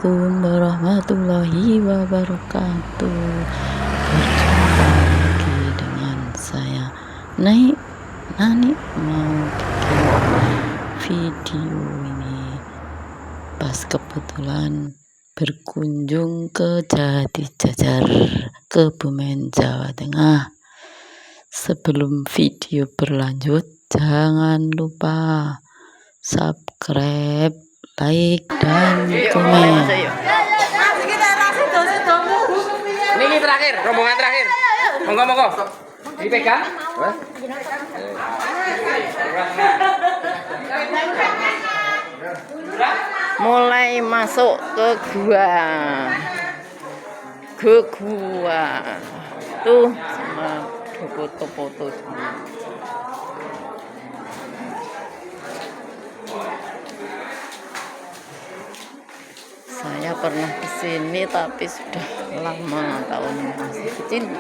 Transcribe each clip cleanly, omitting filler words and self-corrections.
Assalamualaikum warahmatullahi wabarakatuh. Berjumpa lagi dengan saya Nani mau bikin video ini pas kebetulan berkunjung ke Jati Jajar, Kebumen, Jawa Tengah. Sebelum video berlanjut, jangan lupa subscribe, like, dan komen. Ini terakhir, rombongan terakhir. Monggo. Dipegang. Mulai masuk ke gua. Tuh sama foto-foto. Saya pernah kesini tapi sudah lama, tahun masih kecil.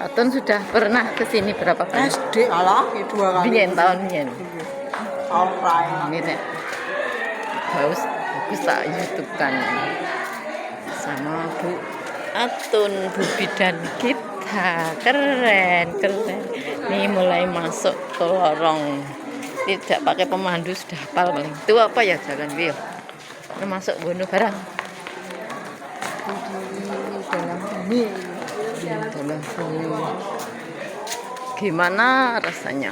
Atun sudah pernah kesini berapa kali? SD alah, 2 kali. Biyen tahun biyen. Tahun lain. Ini nek bagus tak YouTube kan sama Bu Atun, Bu Bidan kita keren. Nih mulai masuk ke lorong, tidak pakai pemandu sudah hafal paling. Itu apa ya jalan Bio? Masuk bunuh barang. Dalam bumi. Gimana rasanya?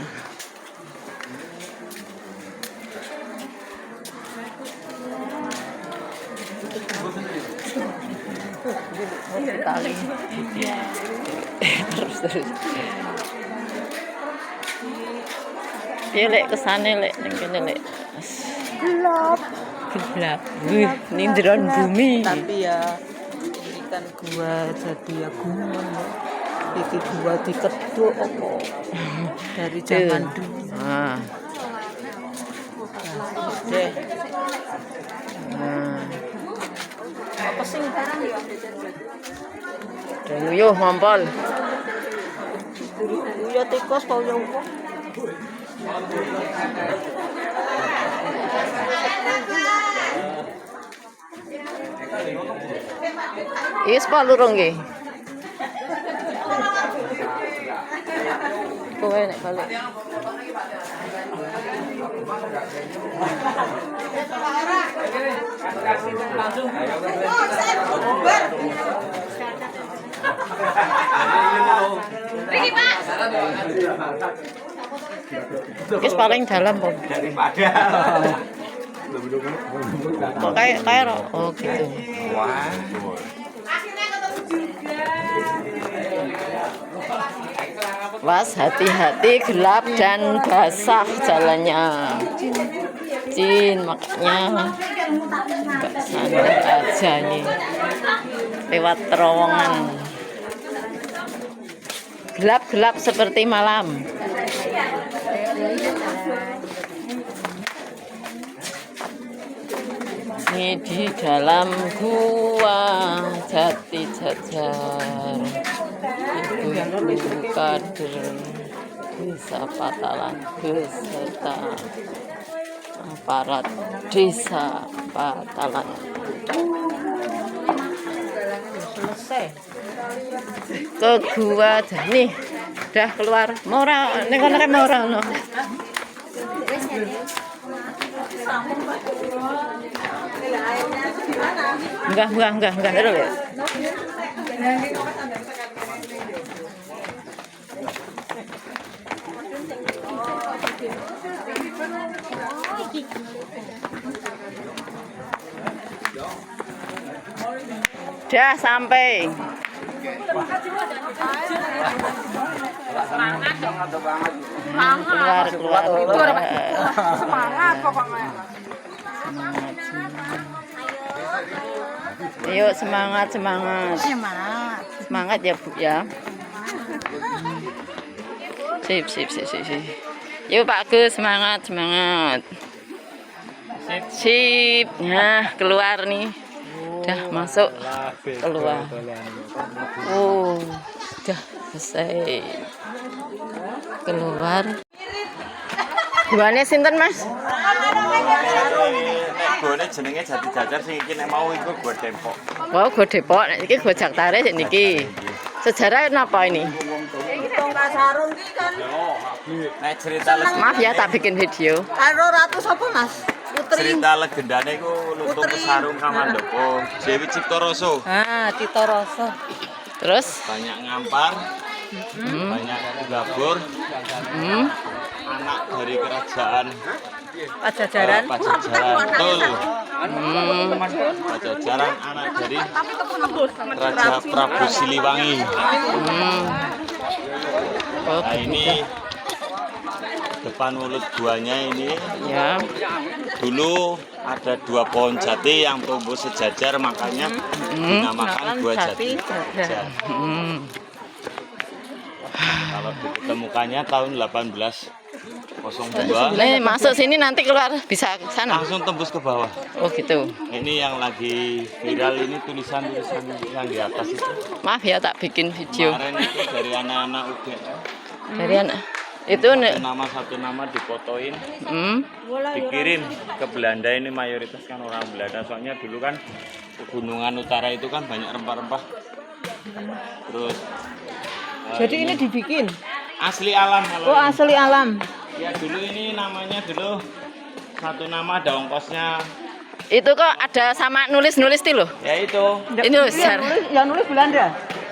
Tali. terus. Lek kesane lek ning kene lek. Gelap. Nindron bumi. Tapi ya ini kan gua jadi ya gumun ya. Iki gua dikeduk apa dari zaman dulu. Nah. Deh. Nah. Apa sing barang ya? Nguyuh ngompol. Ya tikus mau nyongkok. Is palurung nggih. Kowe nek balik. Is paling dalam, Bang. Daripada. Kok kayak oh gitu. Wah. Was, hati-hati, gelap dan basah jalannya. Jin, makanya nggak sadar aja nih lewat terowongan. Gelap-gelap seperti malam. Ini di dalam gua Jati Jajar, Ibu kader Desa Patalan beserta aparat Desa Patalan. Selesai. Ke gua nih udah keluar moral ning kono moral no. Enggak terus ya. Dah sampai. Keluar. Semangat pokoknya. Semangat. Yuk semangat, semangat. Semangat. Semangat ya Bu ya. Sip, sip, sip, sip, sip. Yuk Pak Gus, semangat, semangat. Sip. Nah, keluar nih. Udah masuk. Keluar. Oh, udah selesai. Keluar. Buahnya sinten Mas? Gone jenenge Jati Jajar sing iki nek mau iku gua Depok. Oh, go Depok. Nek iki go Jaktare sik niki. Sejarah napa ini? Tongkat sarung ki kan Nek cerita Maaf ya tak bikin video. karo ratu sapa Mas? Putri. cerita legendane iku Lutung Sarung Kamandoko, Dewi Ciptaroso. Ah, Tito Roso. Terus Banyak ngampar, banyak gabur, anak dari kerajaan Pajajaran. Pajajaran. Betul. Pajajaran anak dari Raja Prabu Siliwangi. oh, Nah ini depan mulut guanya ini ya. dulu ada 2 pohon jati yang tumbuh sejajar, makanya dinamakan gua Jati Jajar. Kalau ditemukannya tahun 1802, Nih masuk sini nanti keluar bisa ke sana. langsung tembus ke bawah. Oh gitu. Ini yang lagi viral ini tulisan-tulisan yang di atas itu. Maaf ya tak bikin video. Kemarin itu dari anak-anak UGM. Dari anak itu Satu nama difotoin, hmm, dikirim ke Belanda. Ini mayoritas kan orang Belanda, soalnya dulu kan pegunungan utara itu kan banyak rempah-rempah. Terus Jadi ini dibikin. asli alam kalau Oh, asli alam. ya dulu ini namanya dulu satu nama ada ongkosnya, itu kok ada sama nulis-nulis tuh loh. ya itu Ini loh sejarah. Yang nulis Belanda.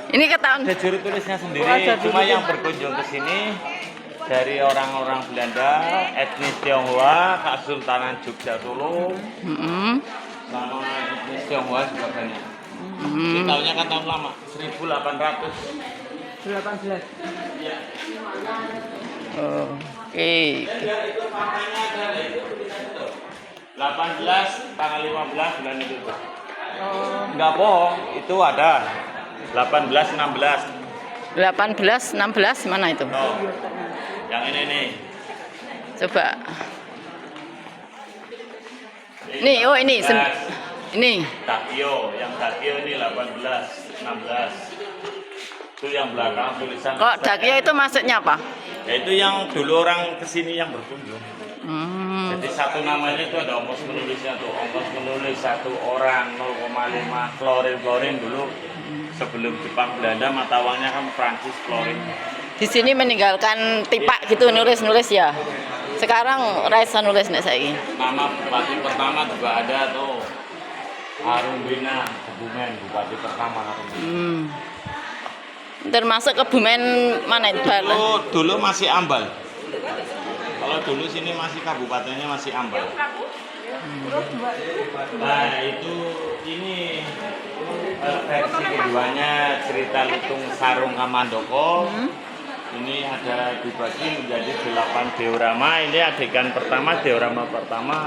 Ini ketahuan. ada juru tulisnya sendiri. Oh, ada Cuma juru yang berkunjung ke sini dari orang-orang Belanda, etnis Tionghoa, Kesultanan Jogja Solo, sama etnis Tionghoa juga banyak. Ini tahunnya kan tahun lama, 1800. 18. Oke. Itu makanya ada itu tulisan itu. 18 tanggal 15 bulan itu. Enggak bohong, itu ada 18 16. 18, 16 mana itu? Oh. Yang ini nih. Coba. Nih, oh ini ini. Takio, yang Takio ini 18 16. Itu yang belakang tulisan. Kok Dakio itu maksudnya apa? Ya itu yang dulu orang kesini yang berkunjung. Jadi satu namanya itu ada ongkos menulisnya tuh. Ongkos menulis 1 orang 0,5 florin dulu sebelum Jepang Belanda mata uangnya kan Prancis florin. Di sini meninggalkan tipak gitu nulis-nulis ya. Sekarang Raisa nulis nek saiki. Nama bupati pertama juga ada tuh. Arumbina Kebumen, bupati pertama Arumbina. Termasuk Kebumen mana itu? Dulu masih Ambal. Kalau dulu sini masih kabupatennya masih Ambal. Nah itu ini versi keduanya cerita Lutung Sarung Kamandoko. Ini ada dibagi menjadi 8 diorama. Ini adegan pertama, diorama pertama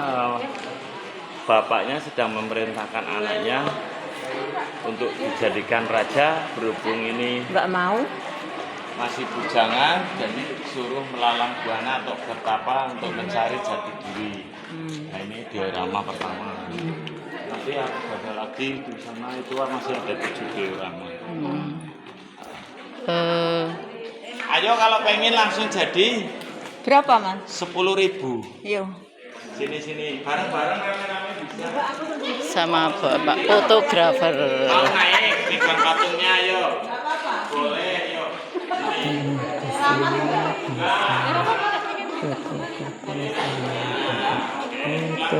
bapaknya sedang memerintahkan anaknya untuk dijadikan raja, berhubung ini Enggak mau. masih bujangan, jadi suruh melalang buana atau bertapa untuk mencari jati diri. Nah ini diorama pertama. Nanti ada lagi di sana itu masih ada 7 diorama. Ayo kalau pengen langsung jadi Berapa, Mas? 10.000. Yo. Sini bareng-bareng rame-rame bisa. Sama Bapak fotografer. Mau naik pegang patungnya ayo. Boleh yuk. Untuk